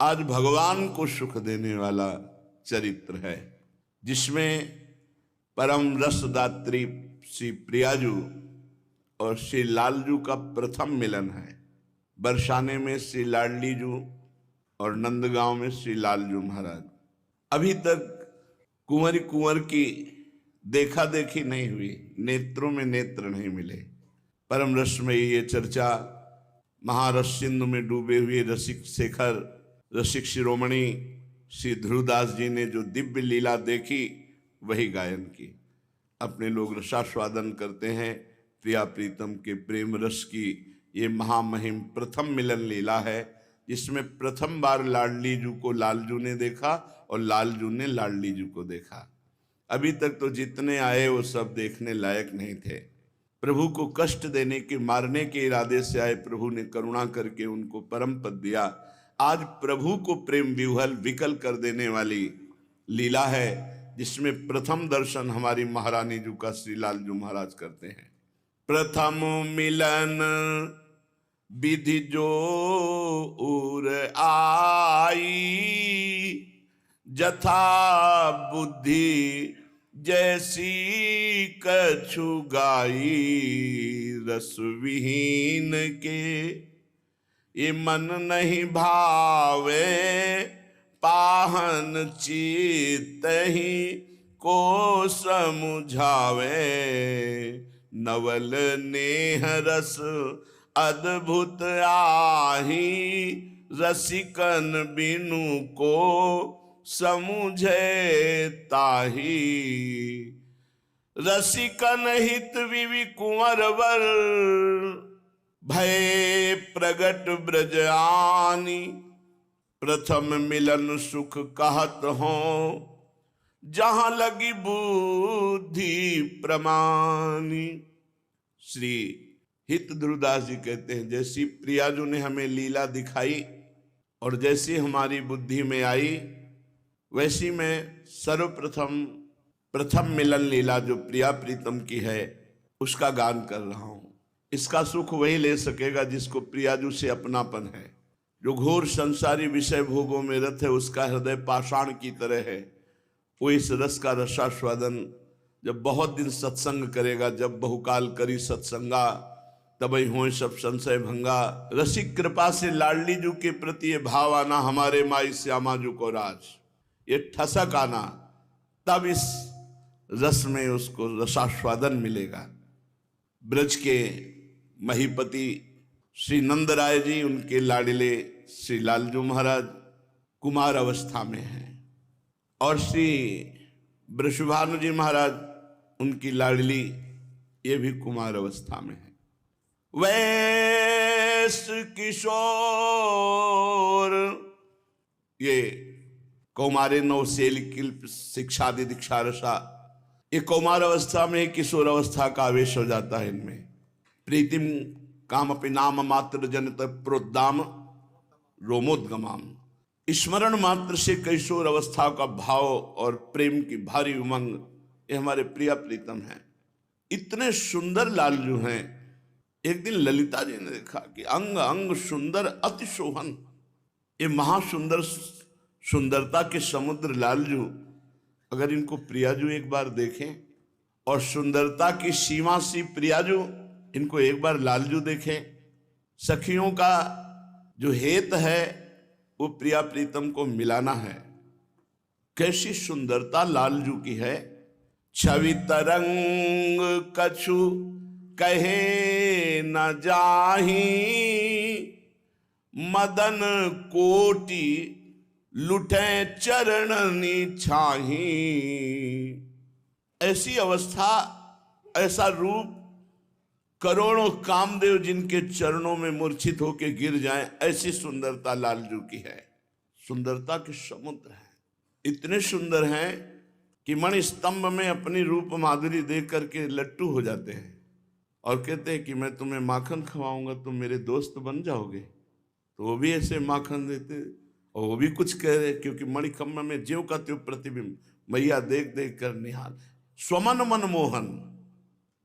आज भगवान को सुख देने वाला चरित्र है, जिसमें परम रसदात्री श्री प्रियाजू और श्री लालजू का प्रथम मिलन है। बरसाने में श्री लाडलीजू और नंदगांव में श्री लालजू महाराज। अभी तक कुंवर की देखा देखी नहीं हुई, नेत्रों में नेत्र नहीं मिले। परम रस में ये चर्चा महारस सिंधु में डूबे हुए रसिक शेखर, रसिक शिरोमणि श्री ध्रुवदास जी ने जो दिव्य लीला देखी वही गायन की। अपने लोग रसास्वादन करते हैं। प्रिया प्रीतम के प्रेम रस की ये महामहिम प्रथम मिलन लीला है, जिसमें प्रथम बार लाडलीजू को लालजू ने देखा और लालजू ने लाडलीजू को देखा। अभी तक तो जितने आए वो सब देखने लायक नहीं थे। प्रभु को कष्ट देने के, मारने के इरादे से आए, प्रभु ने करुणा करके उनको परम पद दिया। आज प्रभु को प्रेम विह्वल विकल कर देने वाली लीला है, जिसमें प्रथम दर्शन हमारी महारानी जी का श्री लालजू महाराज करते हैं। प्रथम मिलन विधि जो उर आई, जथा बुद्धि जैसी कछु गाई, रस विहीन के ये मन नहीं भावे, पाहन चित्त ही को समुझावे, नवल नेह रस अद्भुत आही, रसिकन बिनु को समुझे ताही, रसिकन हित विवि कुंवर वर, भय प्रगट ब्रज आनी, प्रथम मिलन सुख कहत हो, जहां लगी बुद्धि प्रमानी। श्री हित ध्रुवदास जी कहते हैं, जैसी प्रियाजू ने हमें लीला दिखाई और जैसी हमारी बुद्धि में आई, वैसी मैं सर्वप्रथम प्रथम मिलन लीला जो प्रिया प्रीतम की है उसका गान कर रहा हूं। इसका सुख वही ले सकेगा जिसको प्रियाजू से अपनापन है। जो घोर संसारी विषय भोगों में रत है, उसका हृदय पाषाण की तरह है। वो इस रस का रसास्वादन जब बहुत दिन सत्संग करेगा, जब बहुकाल करी सत्संगा तबई हो सब संशय भंगा, रसिक कृपा से लाडलीजू के प्रति ये भाव आना, हमारे माई श्यामाजू को राज, ये ठसक आना, तब इस रस में उसको रसास्वादन मिलेगा। ब्रज के महीपति श्री नंद राय जी, उनके लाडले श्री लालजू महाराज कुमार अवस्था में हैं, और श्री वृषभानु जी महाराज उनकी लाडली ये भी कुमार अवस्था में है। वैस किशोर ये कौमारे नवसेल किल्प शिक्षादि दीक्षा रसा, ये कौमार अवस्था में किशोर अवस्था का आवेश हो जाता है इनमें। प्रीतिम काम अपि नाम मात्र जनत प्रोद्दाम रोमोद्गमाम, स्मरण मात्र से किशोर अवस्था का भाव और प्रेम की भारी उमंग, ये हमारे प्रिया प्रीतम हैं। इतने सुंदर लालजू हैं। एक दिन ललिता जी ने देखा कि अंग अंग सुंदर अति शोभन, ये महासुंदर सुंदरता के समुद्र लालजू, अगर इनको प्रियाजू एक बार देखें, और सुंदरता की सीमा सी प्रियाजू, इनको एक बार लालजू देखें। सखियों का जो हेत है वो प्रिया प्रीतम को मिलाना है। कैसी सुंदरता लालजू की है। छवि तरंग कछु कहे न जाही, मदन कोटि लुटे चरणनी छाही। ऐसी अवस्था, ऐसा रूप, करोड़ों कामदेव जिनके चरणों में मूर्छित होकर गिर जाएं, ऐसी सुंदरता लालजू की है। सुंदरता के समुद्र हैं, इतने सुंदर हैं कि मणि स्तंभ में अपनी रूप माधुरी देख करके लट्टू हो जाते हैं और कहते हैं कि मैं तुम्हें माखन खवाऊंगा, तुम मेरे दोस्त बन जाओगे। तो वो भी ऐसे माखन देते और वो भी कुछ कह रहे, क्योंकि मणिखम्भ में ज्यों का त्यों प्रतिबिंब, मैया देख देख कर निहाल, स्वमन मन मोहन,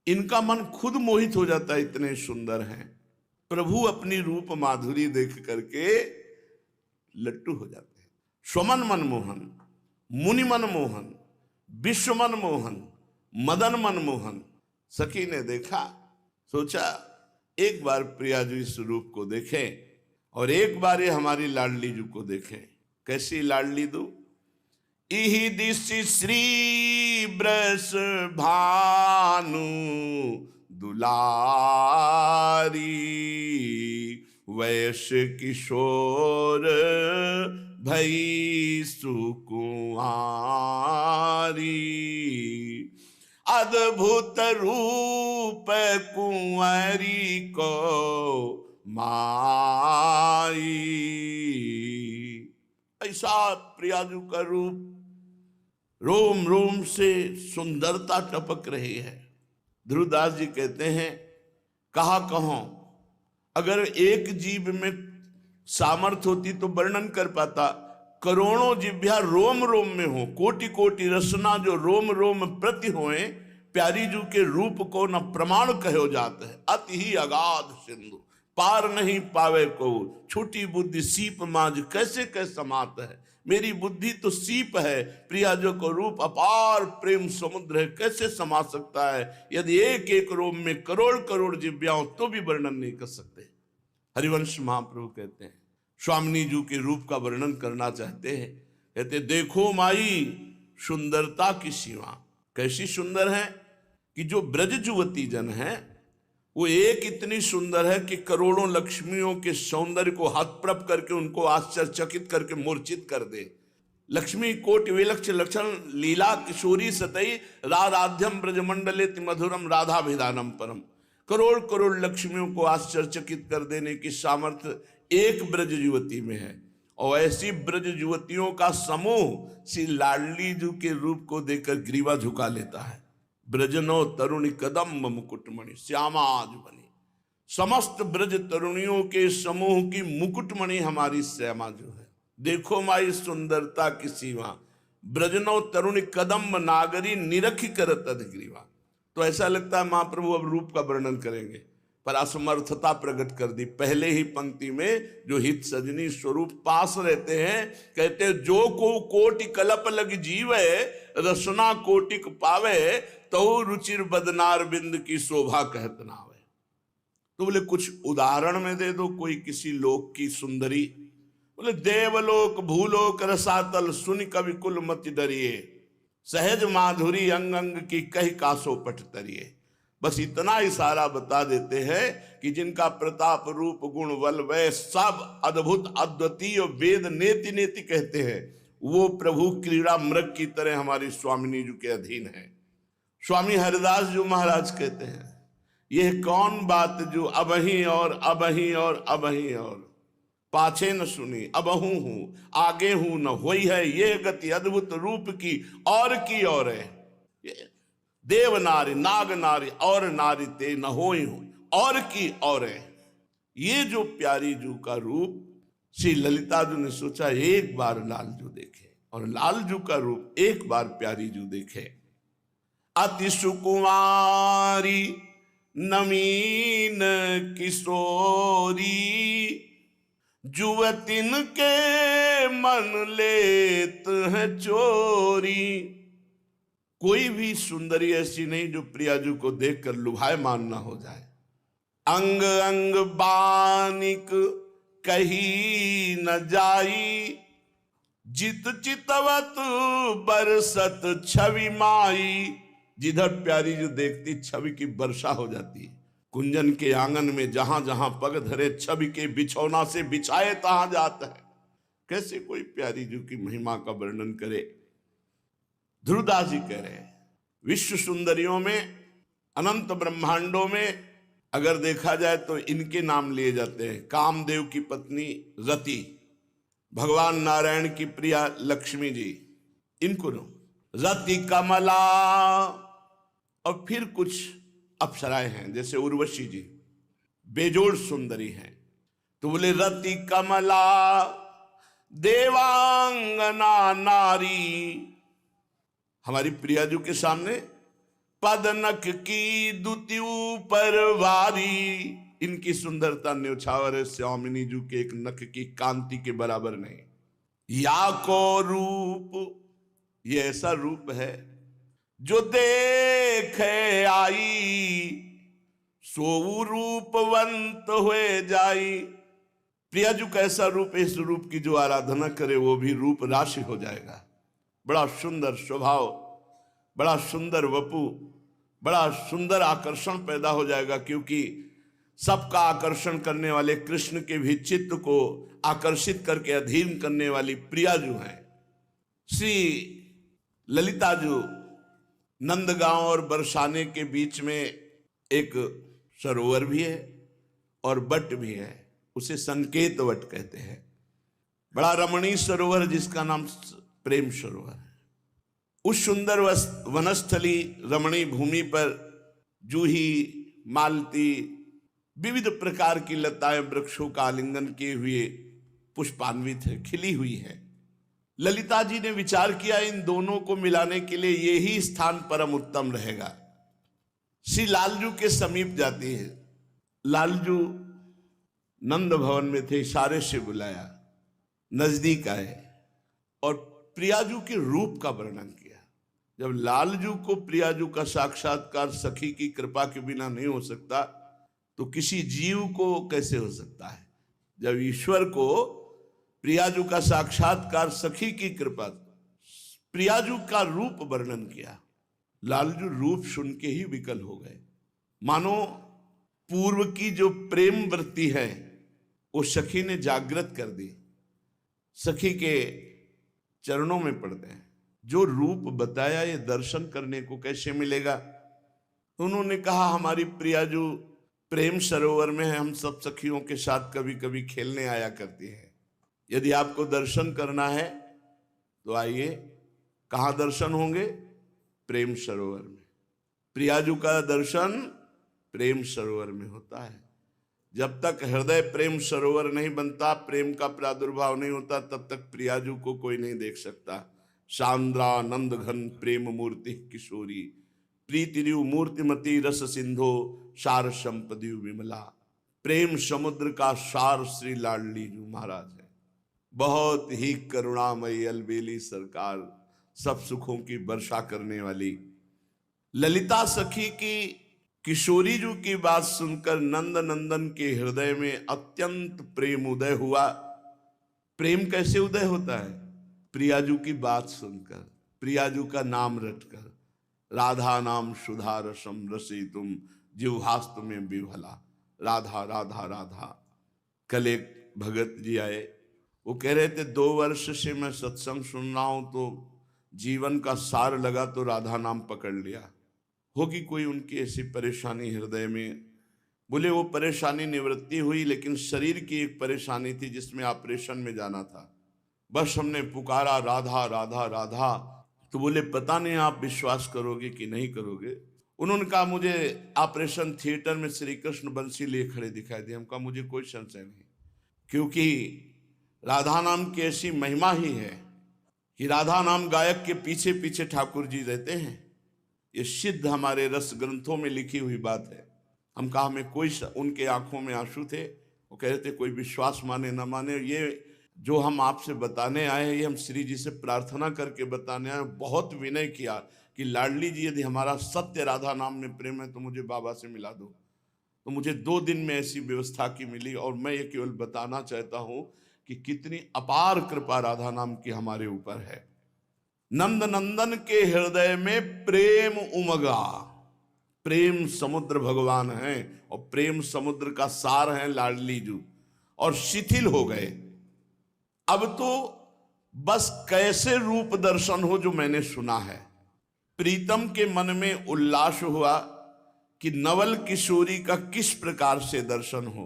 इनका मन खुद मोहित हो जाता है, इतने सुंदर हैं। प्रभु अपनी रूप माधुरी देख करके लट्टू हो जाते हैं। स्वमन मनमोहन, मुनि मनमोहन, विश्व मनमोहन, मदन मनमोहन। सखी ने देखा, सोचा एक बार प्रियाजू इस रूप को देखें और एक बार ये हमारी लाडली जू को देखें। कैसी लाडली दू? इहि दिशि श्री ब्रस भानु दुलारी, वैश किशोर भई सुकुमारी, अद्भुत रूप कुंवरी को माई। ऐसा प्रियाजू का रूप, रोम रोम से सुंदरता टपक रही है। ध्रुवदास जी कहते हैं, कहा कहो अगर एक जीव में सामर्थ्य होती तो वर्णन कर पाता। करोड़ों जिभ्या रोम रोम में हो, कोटि कोटि रसना जो रोम रोम प्रति होए, प्यारी जू के रूप को न प्रमाण कहो जाते है। अति ही अगाध सिंधु पार नहीं पावे को, छोटी बुद्धि सीप मांझ कैसे कैसे समात है। मेरी बुद्धि तो सीप है, प्रियाजो को रूप अपार प्रेम समुद्र है, कैसे समा सकता है। यदि एक एक रोम में करोड़ करोड़ जिव्याओं तो भी वर्णन नहीं कर सकते। हरिवंश महाप्रभु कहते हैं, स्वामिनी जू के रूप का वर्णन करना चाहते हैं, कहते देखो माई सुंदरता की सीमा। कैसी सुंदर है कि जो ब्रज युवती जन है वो एक इतनी सुंदर है कि करोड़ों लक्ष्मियों के सौंदर्य को हतप्रभ करके उनको आश्चर्यचकित करके मूर्छित कर दे। लक्ष्मी कोटि विलक्ष लक्षण लीला किशोरी सतई राधाध्यम ब्रजमंडले मधुरम राधाभिधानम परम। करोड़ करोड़ लक्ष्मियों को आश्चर्यचकित कर देने की सामर्थ्य एक ब्रज युवती में है। और ऐसी ब्रज युवतियों का समूह श्री लाडली जू के रूप को देखकर ग्रीवा झुका लेता है। ब्रजनो तरुणी कदम्ब मुकुटमणि श्यामाज बनी। समस्त ब्रज तरुणियों के समूह की मुकुटमणि हमारी श्यामा जो है। देखो माई सुंदरता की सीमा, ब्रजनो तरुणी कदम्ब नागरी निरखी करत अधिग्रीवा। तो ऐसा लगता है महाप्रभु अब रूप का वर्णन करेंगे, पर असमर्थता प्रकट कर दी। पहले ही पंक्ति में जो हित सजनी स्वरूप पास रहते हैं, कहते जो को कोटि कलप लग जीवे, रसना कोटिक पावे, तो रुचिर बदनार बिंद की शोभा कहत ना आवे। तो बोले कुछ उदाहरण में दे दो कोई किसी लोक की सुंदरी। बोले देवलोक भूलोक रसातल सुन कवि कुल मत डरिए, सहज माधुरी अंग अंग की कही कासो पट तरिए। बस इतना इशारा बता देते हैं कि जिनका प्रताप रूप गुण बल वह सब अद्भुत अद्वितीय वेद नेति नेति कहते हैं, वो प्रभु क्रीड़ा मृग की तरह हमारी स्वामिनी जी के अधीन है। स्वामी हरिदास जी महाराज कहते हैं, यह कौन बात जो अबही और अबही और अबही और पाछे न सुनी अबहू हूं आगे हूं न होई है, ये गति अद्भुत रूप की और है। देव नारी नाग नारी और नारी ते न होई हूं और है। ये जो प्यारी जू का रूप श्री ललिता जू ने सोचा एक बार लालजू देखे, और लालजू का रूप एक बार प्यारी जू देखे। अति सुकुमारी नवीन किशोरी, जुवतिन के मन लेत है चोरी। कोई भी सुंदरी ऐसी नहीं जो प्रियाजू को देखकर लुभायमान ना हो जाए। अंग अंग बानिक कही न जाई, जित चितवत बरसत छवि माई। जिधर प्यारी जो देखती छवि की वर्षा हो जाती है। कुंजन के आंगन में जहां जहां पग धरे छवि के बिछौना से बिछाए तहां जाता है। कैसे कोई प्यारी जू की महिमा का वर्णन करे। ध्रुवदास जी कह रहे हैं, विश्व सुंदरियों में अनंत ब्रह्मांडों में अगर देखा जाए तो इनके नाम लिए जाते हैं। कामदेव की पत्नी रति, भगवान नारायण की प्रिया लक्ष्मी जी, इनको रति कमला, और फिर कुछ अप्सराएं हैं जैसे उर्वशी जी, बेजोड़ सुंदरी हैं। तो बोले रति कमला देवांगना नारी। हमारी प्रियाजू के सामने पदनक की दुति ऊपर वारी, इनकी सुंदरता न्योछावर है श्यामिनी जू के एक नख की कांति के बराबर नहीं। या को रूप, ये ऐसा रूप है जो देखे आई, सो रूपवंत हुए जाई। प्रियाजू का ऐसा रूप, इस रूप की जो आराधना करे वो भी रूप राशि हो जाएगा। बड़ा सुंदर स्वभाव, बड़ा सुंदर वपु, बड़ा सुंदर आकर्षण पैदा हो जाएगा, क्योंकि सबका आकर्षण करने वाले कृष्ण के भी चित्त को आकर्षित करके अधीन करने वाली प्रियाजू हैं। श्री ललिताजू नंदगांव और बरसाने के बीच में एक सरोवर भी है और वट भी है, उसे संकेत वट कहते हैं। बड़ा रमणीय सरोवर जिसका नाम प्रेम सरोवर है। उस सुंदर वनस्थली रमणीय भूमि पर जूही, मालती, विविध प्रकार की लताएं वृक्षों का आलिंगन किए हुए पुष्पान्वित है, खिली हुई है। ललिता जी ने विचार किया इन दोनों को मिलाने के लिए यही स्थान परम उत्तम रहेगा। श्री लालजू के समीप जाती है। लालजू नंद भवन में थे, इशारे से बुलाया, नजदीक आए और प्रियाजू के रूप का वर्णन किया। जब लालजू को प्रियाजू का साक्षात्कार सखी की कृपा के बिना नहीं हो सकता तो किसी जीव को कैसे हो सकता है। जब ईश्वर को प्रियाजू का साक्षात्कार सखी की कृपा, प्रियाजू का रूप वर्णन किया, लालजू रूप सुन के ही विकल हो गए। मानो पूर्व की जो प्रेम वृत्ति है वो सखी ने जागृत कर दी। सखी के चरणों में पड़ते हैं। जो रूप बताया ये दर्शन करने को कैसे मिलेगा। उन्होंने कहा हमारी प्रियाजू प्रेम सरोवर में है, हम सब सखियों के साथ कभी कभी खेलने आया करती है। यदि आपको दर्शन करना है तो आइए। कहाँ दर्शन होंगे? प्रेम सरोवर में। प्रियाजू का दर्शन प्रेम सरोवर में होता है। जब तक हृदय प्रेम सरोवर नहीं बनता, प्रेम का प्रादुर्भाव नहीं होता, तब तक प्रियाजू को कोई नहीं देख सकता। सांद्रानंद घन प्रेम मूर्ति किशोरी, प्रीतिरिव मूर्तिमती रस सिंधो सार संपदिव विमला। प्रेम समुद्र का सार श्री लाडली जू महाराज है। बहुत ही करुणामयी अलबेली सरकार, सब सुखों की वर्षा करने वाली। ललिता सखी की किशोरी जू की बात सुनकर नंद नंदन के हृदय में अत्यंत प्रेम उदय हुआ। प्रेम कैसे उदय होता है? प्रियाजू की बात सुनकर, प्रियाजू का नाम रटकर। राधा नाम सुधा रसम रसी तुम जिह्वास्तु में विभला। राधा राधा राधा। कल एक भगत जी आए, वो कह रहे थे 2 वर्ष से मैं सत्संग सुन रहा हूं तो जीवन का सार लगा तो राधा नाम पकड़ लिया। होगी कोई उनकी ऐसी परेशानी हृदय में। बोले वो परेशानी निवृत्ति हुई, लेकिन शरीर की एक परेशानी थी जिसमें ऑपरेशन में जाना था। बस हमने पुकारा राधा राधा राधा। तो बोले पता नहीं आप विश्वास करोगे कि नहीं करोगे। उन्होंने कहा मुझे ऑपरेशन थिएटर में श्री कृष्ण बंसी लिए खड़े दिखाई दिए। हम कहा मुझे कोई संशय नहीं, क्योंकि राधा नाम की ऐसी महिमा ही है कि राधा नाम गायक के पीछे पीछे ठाकुर जी रहते हैं। ये सिद्ध हमारे रस ग्रंथों में लिखी हुई बात है। हम कहा हमें कोई, उनके आंखों में आंसू थे। वो कह रहे थे कोई विश्वास माने न माने, ये जो हम आपसे बताने आए हैं ये हम श्री जी से प्रार्थना करके बताने आए। बहुत विनय किया कि लाडली जी यदि हमारा सत्य राधा नाम में प्रेम है तो मुझे बाबा से मिला दो। तो मुझे 2 दिन में ऐसी व्यवस्था की मिली। और मैं ये केवल बताना चाहता हूँ कि कितनी अपार कृपा राधा नाम की हमारे ऊपर है। नंद नंदन के हृदय में प्रेम उमगा। प्रेम समुद्र भगवान है और प्रेम समुद्र का सार है लाडली जू, और शिथिल हो गए। अब तो बस कैसे रूप दर्शन हो जो मैंने सुना है। प्रीतम के मन में उल्लास हुआ कि नवल किशोरी का किस प्रकार से दर्शन हो।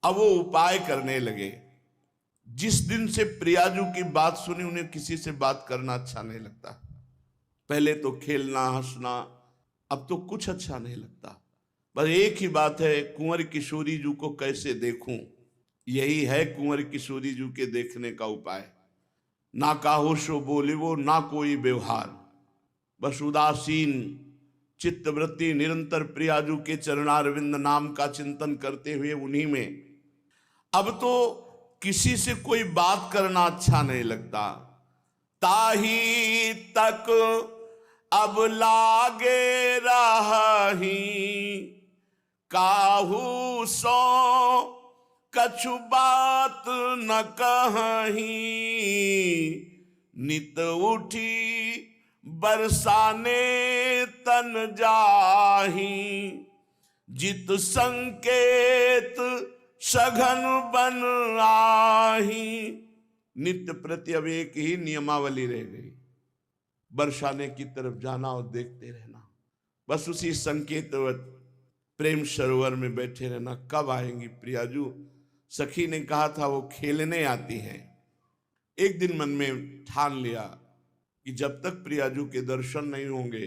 अब वो उपाय करने लगे। जिस दिन से प्रियाजू की बात सुनी उन्हें किसी से बात करना अच्छा नहीं लगता। पहले तो खेलना हंसना, अब तो कुछ अच्छा नहीं लगता। बस एक ही बात है, कुंवर किशोरी जू को कैसे देखूं। यही है कुंवर किशोरी जू के देखने का उपाय। ना काहो सो बोले वो, ना कोई व्यवहार, बस उदासीन चित्तवृत्ति निरंतर प्रियाजू के चरणारविंद नाम का चिंतन करते हुए उन्हीं में। अब तो किसी से कोई बात करना अच्छा नहीं लगता। ताही तक अब लागे रही, काहू सो कछु बात न कहीं। नित उठी बरसाने तन जाही, जित संकेत सघन बन आही। नित्य प्रति अब एक ही नियमावली रह गई, बरसाने की तरफ जाना और देखते रहना, बस उसी संकेतवत प्रेम सरोवर में बैठे रहना। कब आएंगी प्रियाजू? सखी ने कहा था वो खेलने आती हैं। एक दिन मन में ठान लिया कि जब तक प्रियाजू के दर्शन नहीं होंगे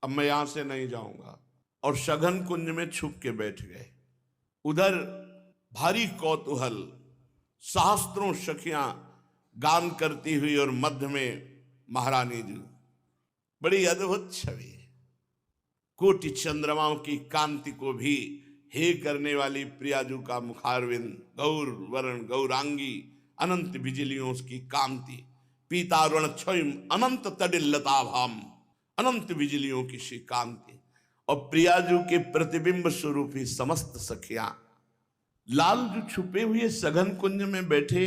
अब मैं यहां से नहीं जाऊंगा, और सघन कुंज में छुप के बैठ गए। उधर भारी कौतूहल, सहस्त्रों सखियां गान करती हुई और मध्य में महारानी जी। बड़ी अद्भुत छवि, कोटि चंद्रमाओं की कांति को भी हे करने वाली प्रियाजू का मुखारविंद, गौर वरण गौरांगी, अनंत बिजलियों की कांति, पीतारुण क्षयम अनंत तडिल्लताभाम, अनंत बिजलियों की सी कांति। और प्रियाजू के प्रतिबिंब स्वरूप ही समस्त सखियां। लाल जो छुपे हुए सघन कुंज में बैठे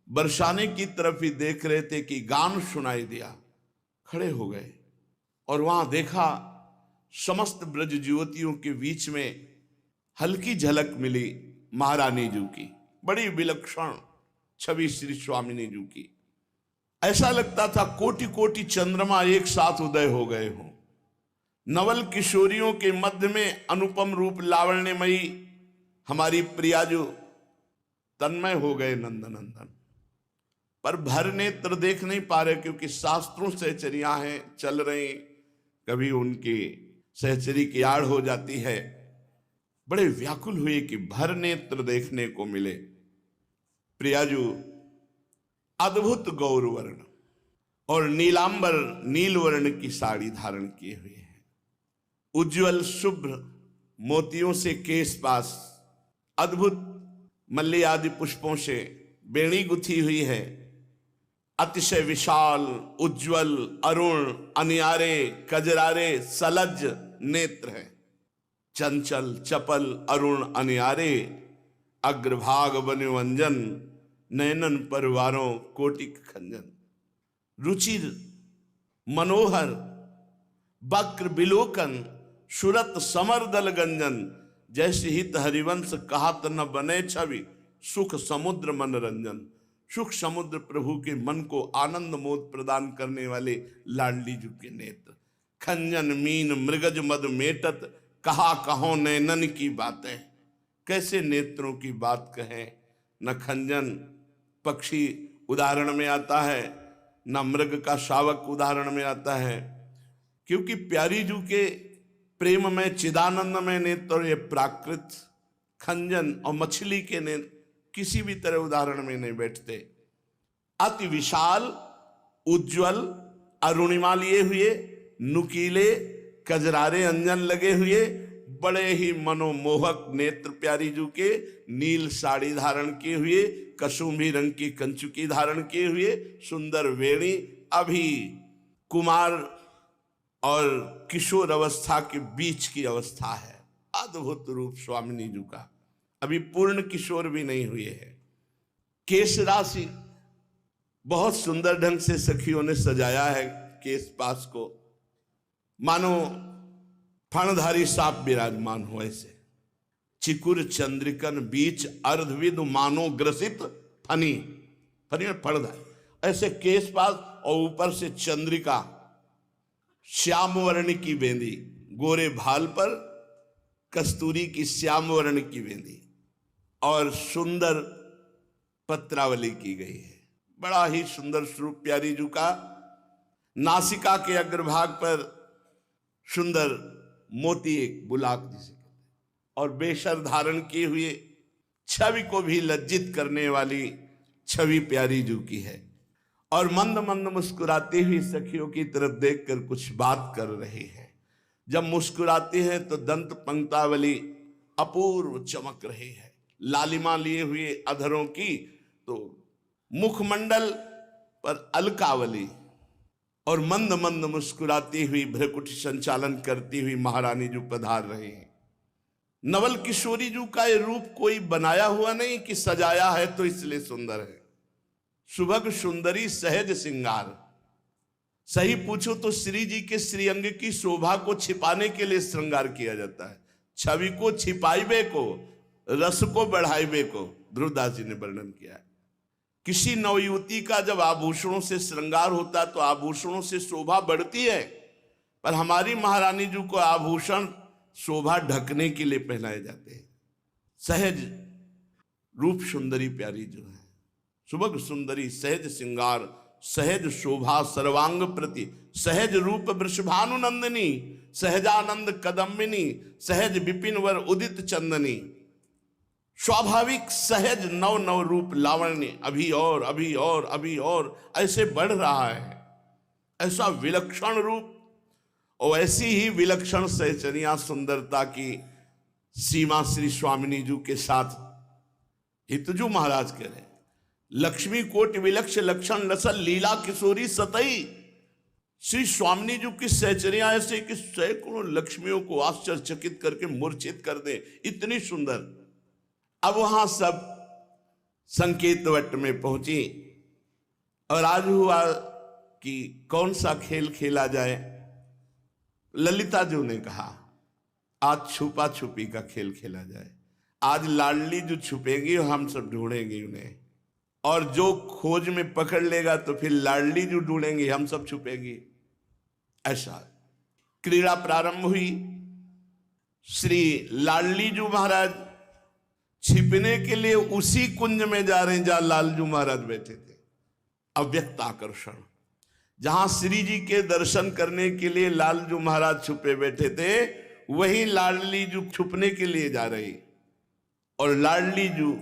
बरसाने की तरफ ही देख रहे थे कि गान सुनाई दिया, खड़े हो गए और वहां देखा समस्त ब्रज युवतियों के बीच में हल्की झलक मिली महारानी जी की। बड़ी विलक्षण छवि श्री स्वामिनी जी की। ऐसा लगता था कोटि कोटि चंद्रमा एक साथ उदय हो गए हों। नवल किशोरियों के मध्य में अनुपम रूप लावण्यमयी हमारी प्रियाजू तन्मय हो गए नंदनंदन। पर भर नेत्र देख नहीं पा रहे, क्योंकि शास्त्रों सहचरियां हैं, चल रही, कभी उनकी सहचरी की आड़ हो जाती है। बड़े व्याकुल हुए कि भर नेत्र देखने को मिले। प्रियाजू अद्भुत गौरवर्ण और नीलांबर नील वर्ण की साड़ी धारण किए हुए हैं। उज्जवल शुभ्र मोतियों से केश पास, अद्भुत मल्ली आदि पुष्पों से बेणी गुथी हुई है। अतिशय विशाल उज्जवल अरुण अनियारे कजरारे सलज नेत्र है। चंचल चपल अरुण अनियारे, अग्रभाग वन्यवंजन, नयनन परवारों कोटिक खंजन। रुचिर मनोहर वक्र बिलोकन, सुरत समरदल गंजन। जैसे हित हरिवंश कहत न बने छवि, सुख समुद्र मनोरंजन। सुख समुद्र प्रभु के मन को आनंद मोद प्रदान करने वाले लाडली जी के नेत्र। खंजन मीन मृगज मद मेटत, कहा कहो नैनन की बातें। कैसे नेत्रों की बात कहें। न खंजन पक्षी उदाहरण में आता है, न मृग का शावक उदाहरण में आता है, क्योंकि प्यारी जू के प्रेम में चिदानंद में नेत्र ये प्राकृत खंजन और मछली के नेत्र किसी भी तरह उदाहरण में नहीं बैठते। अति विशाल उज्जवल अरुणिमा लिए हुए, नुकीले कजरारे अंजन लगे हुए, बड़े ही मनोमोहक नेत्र प्यारी जू के, नील साड़ी धारण किए हुए, कसुम्भी रंग की कंचुकी धारण किए हुए, सुंदर वेणी। अभी कुमार और किशोर अवस्था के बीच की अवस्था है। अद्भुत रूप स्वामिनी जी का, अभी पूर्ण किशोर भी नहीं हुए हैं। केश राशि बहुत सुंदर ढंग से सखियों ने सजाया है केश पास को, मानो फणधारी सांप विराजमान हो। ऐसे चिकुर चंद्रिकन बीच अर्धविद मानो ग्रसित फनी, फनी में फणधारी, ऐसे केश पास और ऊपर से चंद्रिका, श्याम वर्ण की बेंदी, गोरे भाल पर कस्तूरी की श्याम वर्ण की बेंदी और सुंदर पत्रावली की गई है। बड़ा ही सुंदर स्वरूप प्यारी जू का। नासिका के अग्रभाग पर सुंदर मोती एक बुलाक जिसे कहते हैं, और बेशर धारण किए हुए छवि को भी लज्जित करने वाली छवि प्यारी जू की है। और मंद मंद मुस्कुराती हुई सखियों की तरफ देखकर कुछ बात कर रही है। जब मुस्कुराती हैं तो दंत पंक्तावली अपूर्व चमक रही है, लालिमा लिए हुए अधरों की, तो मुखमंडल पर अलकावली और मंद मंद मुस्कुराती हुई भ्रकुटी संचालन करती हुई महारानी जो पधार रहे हैं। नवल किशोरी जी का ये रूप कोई बनाया हुआ नहीं कि सजाया है तो इसलिए सुंदर है। सुभग सुंदरी सहज सिंगार, सही पूछो तो श्री जी के श्रीअंग की शोभा को छिपाने के लिए श्रृंगार किया जाता है। छवि को छिपाइबे को, रस को बढ़ाइबे को ध्रुवदास जी ने वर्णन किया है। किसी नवयुवती का जब आभूषणों से श्रृंगार होता है तो आभूषणों से शोभा बढ़ती है, पर हमारी महारानी जी को आभूषण शोभा ढकने के लिए पहनाए जाते हैं। सहज रूप सुंदरी प्यारी जो है, सुभग सुंदरी सहज सिंगार, सहज शोभा सर्वांग प्रति, सहज रूप वृषभानुनंदिनी, सहजानंद कदम्बिनी, सहज विपिन वर उदित चंदनी। स्वाभाविक सहज नव नव रूप लावण्य अभी और अभी और अभी और ऐसे बढ़ रहा है। ऐसा विलक्षण रूप और ऐसी ही विलक्षण सहचर्या सुंदरता की सीमा श्री स्वामिनी जी के साथ हितजू महाराज कह रहे हैं। लक्ष्मी कोट विलक्ष लक्षण लसल लीला किशोरी सतई। श्री स्वामिनी जी की सहचर्या ऐसे कि सैकड़ों लक्ष्मियों को आश्चर्यचकित करके मूर्छित कर दे, इतनी सुंदर। अब वहां सब संकेत वट में पहुंची और आज हुआ कि कौन सा खेल खेला जाए। ललिता जी ने कहा आज छुपा छुपी का खेल खेला जाए। आज लाडली जो छुपेंगी हम सब ढूंढेंगे उन्हें, और जो खोज में पकड़ लेगा तो फिर लाडली जो ढूंढेंगे हम सब छुपेंगे। ऐसा क्रीड़ा प्रारंभ हुई। श्री लाडली जी महाराज छिपने के लिए उसी कुंज में जा रहे हैं जहां लालजू महाराज बैठे थे। अव्यक्त आकर्षण, जहां श्री जी के दर्शन करने के लिए लालजू महाराज छुपे बैठे थे, वही लाडली जू छुपने के लिए जा रही। और लाडली जू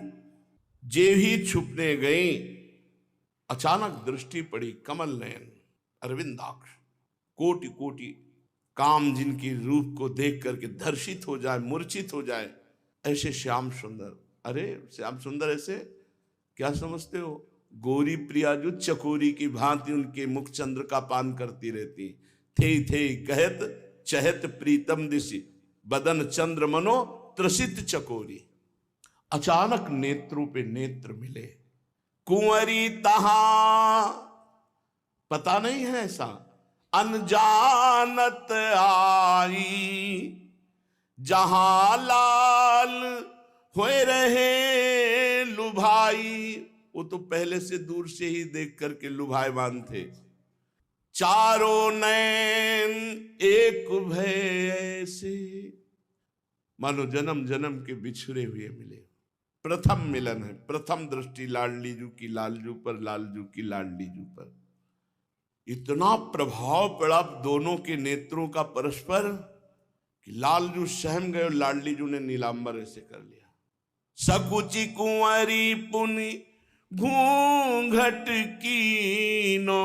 जे ही छुपने गई, अचानक दृष्टि पड़ी कमल नयन अरविंदाक्ष, कोटि कोटि काम जिनकी रूप को देख करके धर्षित हो जाए, मूर्छित हो जाए, ऐसे श्याम सुंदर। अरे श्याम सुंदर ऐसे क्या समझते हो? गोरी प्रिया जो चकोरी की भांति उनके मुख चंद्र का पान करती रहती थे कहत चहत प्रीतम दिशि बदन चंद्र मनो त्रसित चकोरी। अचानक नेत्रों पे नेत्र मिले। कुंवरी तहा पता नहीं है ऐसा, अनजानत आई जहां लाल होए रहे लुभाई। वो तो पहले से दूर से ही देख करके लुभाएवान थे। चारों नैन एक भय ऐसे, मानो जन्म जन्म के बिछड़े हुए मिले। प्रथम मिलन है, प्रथम दृष्टि लाडली जू की लालजू पर, लालजू की लाडली जू पर। इतना प्रभाव पड़ा दोनों के नेत्रों का परस्पर कि लालजू सहम गए और लाडली जू ने नीलांबर ऐसे कर लिया। सकुची कुंवरी पुनि घूंघट कीनो,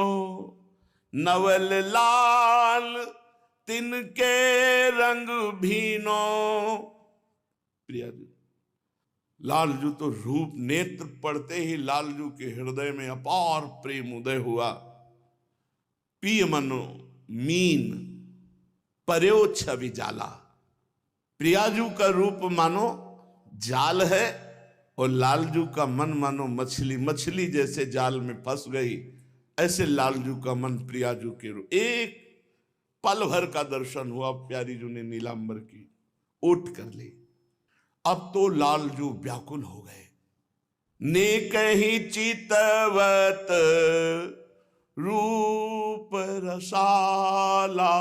नवल लाल तिनके रंग भीनो। प्रिया जी, लालजू तो रूप नेत्र पड़ते ही लालजू के हृदय में अपार प्रेम उदय हुआ। पिय मनो मीन पर्यो छवि जाला। प्रियाजू का रूप मानो जाल है और लालजू का मन मानो मछली, मछली जैसे जाल में फंस गई, ऐसे लालजू का मन प्रियाजू के रूप। एक पल भर का दर्शन हुआ, प्यारी जू ने नीलांबर की ओट कर ली। अब तो लालजू व्याकुल हो गए। ने कहीं चितवत रूप रसाला,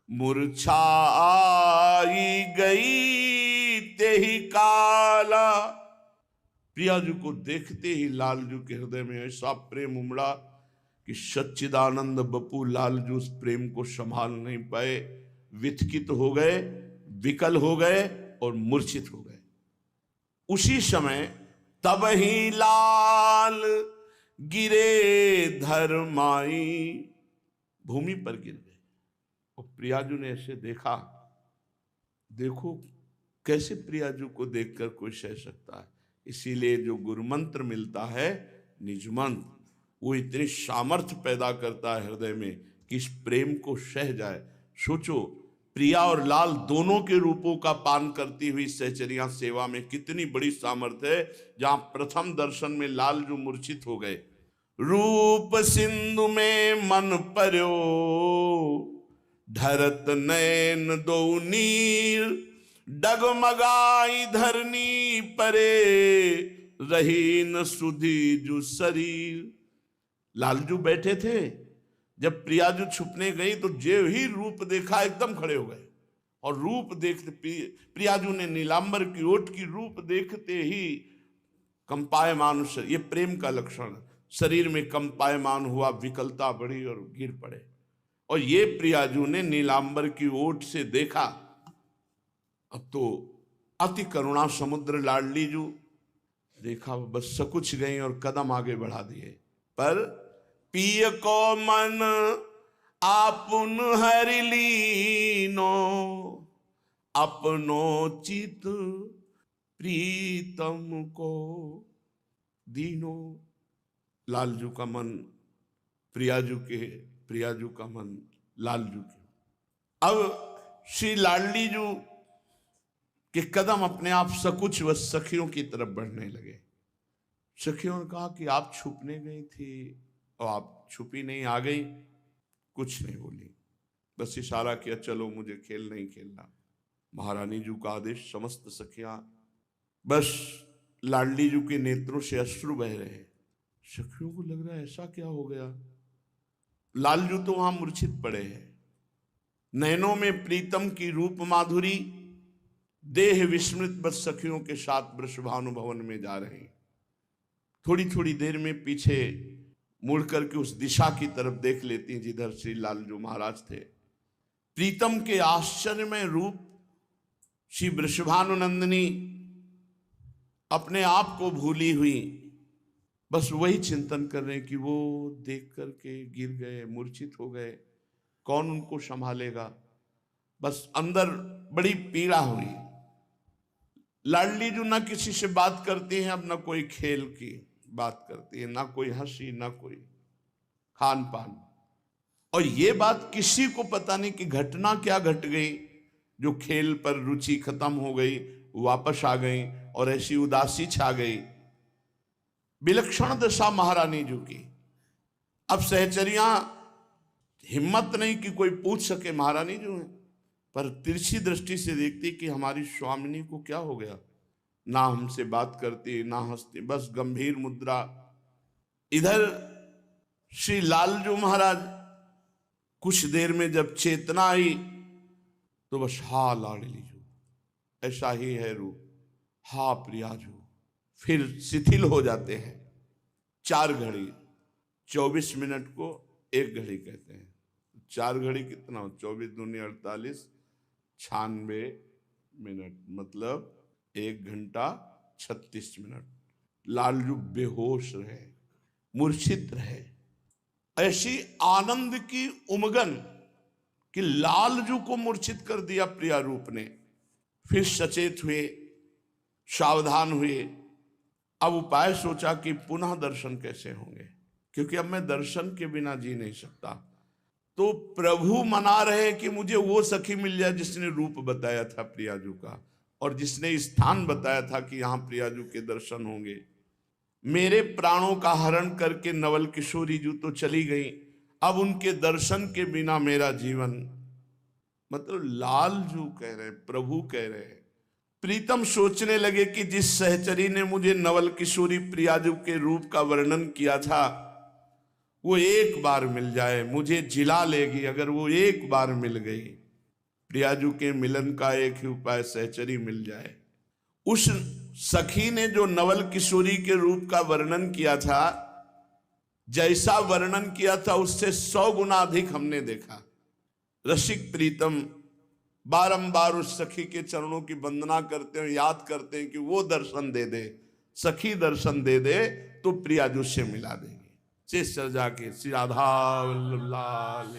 मूर्छा आई गई तेहि काला। प्रियाजू को देखते ही लालजू के हृदय में ऐसा प्रेम उमड़ा कि सच्चिदानंद बपू लालजू उस प्रेम को संभाल नहीं पाए, विचकित हो गए, विकल हो गए और मूर्छित हो गए। उसी समय तब ही लाल गिरे धरमाई, भूमि पर गिर गए और प्रियाजू ने ऐसे देखा, देखो कैसे प्रियाजू को देखकर कोई सह सकता है। इसीलिए जो गुरु मंत्र मिलता है निज मंत्र, वो इतनी सामर्थ्य पैदा करता है हृदय में कि इस प्रेम को सह जाए। सोचो, प्रिया और लाल दोनों के रूपों का पान करती हुई सहचरिया सेवा में कितनी बड़ी सामर्थ्य है। जहां प्रथम दर्शन में लाल जो मूर्छित हो गए, रूप सिंधु में मन पर्यो, धरत नैन दो नीर, डगमगाई धरनी परे, रही न सुधी जु शरीर। लालजू बैठे थे, जब प्रियाजू छुपने गई तो जो ही रूप देखा एकदम खड़े हो गए। और रूप देखते प्रियाजू ने नीलांबर की ओट की रूप देखते ही कंपायमान, ये प्रेम का लक्षण, शरीर में कंपायमान हुआ, विकलता बढ़ी और गिर पड़े। और ये प्रियाजू ने नीलांबर की ओट से देखा। अब तो अति करुणा समुद्र लाडलीजू, देखा बस सकुच गई और कदम आगे बढ़ा दिए। पर पिय को मन आपुन हरि लीनो, अपनो चित प्रीतम को दीनो। लालजू का मन प्रियाजू के, प्रियाजू का मन लालजू के। अब श्री लाडलीजू के कदम अपने आप सकुच व सखियों की तरफ बढ़ने लगे। सखियों ने कहा कि आप छुपने गई थी और आप छुपी नहीं, आ गई। कुछ नहीं बोली, बस इशारा किया, चलो मुझे खेल नहीं खेलना। महारानी जू का आदेश, समस्त सखियां, बस लाडली जू के नेत्रों से अश्रु बह रहे। सखियों को लग रहा है ऐसा क्या हो गया। लालजू तो वहां मूर्छित पड़े हैं। नैनों में प्रीतम की रूप माधुरी, देह विस्मृत बस सखियों के साथ वृषभानु भवन में जा रहे हैं। थोड़ी थोड़ी देर में पीछे मुड़ करके उस दिशा की तरफ देख लेती हैं जिधर श्री लालजू महाराज थे। प्रीतम के आश्चर्यमय रूप श्री वृषभानुनंदिनी अपने आप को भूली हुई बस वही चिंतन कर रहे हैं कि वो देख करके गिर गए, मूर्छित हो गए, कौन उनको संभालेगा। बस अंदर बड़ी पीड़ा हुई। लाडली जो ना किसी से बात करती है, अब ना कोई खेल की बात करती है, ना कोई हंसी, ना कोई खान पान। और ये बात किसी को पता नहीं कि घटना क्या घट गई जो खेल पर रुचि खत्म हो गई, वापस आ गई और ऐसी उदासी छा गई। विलक्षण दशा महारानी जी की। अब सहचरियां हिम्मत नहीं कि कोई पूछ सके महारानी जो है, पर तिरछी दृष्टि से देखती कि हमारी स्वामिनी को क्या हो गया। ना हमसे बात करती, ना हंसती, बस गंभीर मुद्रा। इधर श्री लालजू महाराज कुछ देर में जब चेतना आई तो बस हा लाडली जू, ऐसा ही है रूप, हा प्रियाजू, फिर शिथिल हो जाते हैं। 4 घड़ी 24 मिनट को 1 घड़ी कहते हैं। 4 घड़ी कितना हो, 24 दूनी 48, 96 मिनट, मतलब 1 घंटा 36 मिनट। लालजू बेहोश रहे, मूर्छित रहे। ऐसी आनंद की उमगन कि लालजू को मूर्छित कर दिया प्रिया रूप ने। फिर सचेत हुए, सावधान हुए। अब उपाय सोचा कि पुनः दर्शन कैसे होंगे, क्योंकि अब मैं दर्शन के बिना जी नहीं सकता। तो प्रभु मना रहे कि मुझे वो सखी मिल जाए जिसने रूप बताया था प्रियाजू का, और जिसने स्थान बताया था कि यहाँ प्रियाजू के दर्शन होंगे। मेरे प्राणों का हरण करके नवल किशोरी जू तो चली गई, अब उनके दर्शन के बिना मेरा जीवन। मतलब लालजू कह रहे, प्रभु कह रहे हैं। प्रीतम सोचने लगे कि जिस सहचरी ने मुझे नवल किशोरी प्रियाजू के रूप का वर्णन किया था, वो एक बार मिल जाए, मुझे जिला लेगी। अगर वो एक बार मिल गई, प्रियाजू के मिलन का एक ही उपाय, सहचरी मिल जाए। उस सखी ने जो नवल किशोरी के रूप का वर्णन किया था, जैसा वर्णन किया था उससे 100 गुना अधिक हमने देखा। रसिक प्रीतम बारंबार उस सखी के चरणों की वंदना करते हैं, याद करते हैं कि वो दर्शन दे दे, सखी दर्शन दे दे तो प्रियाजू से मिला देंगे। शेष चर्चा के श्री राधा वल्लभ लाल।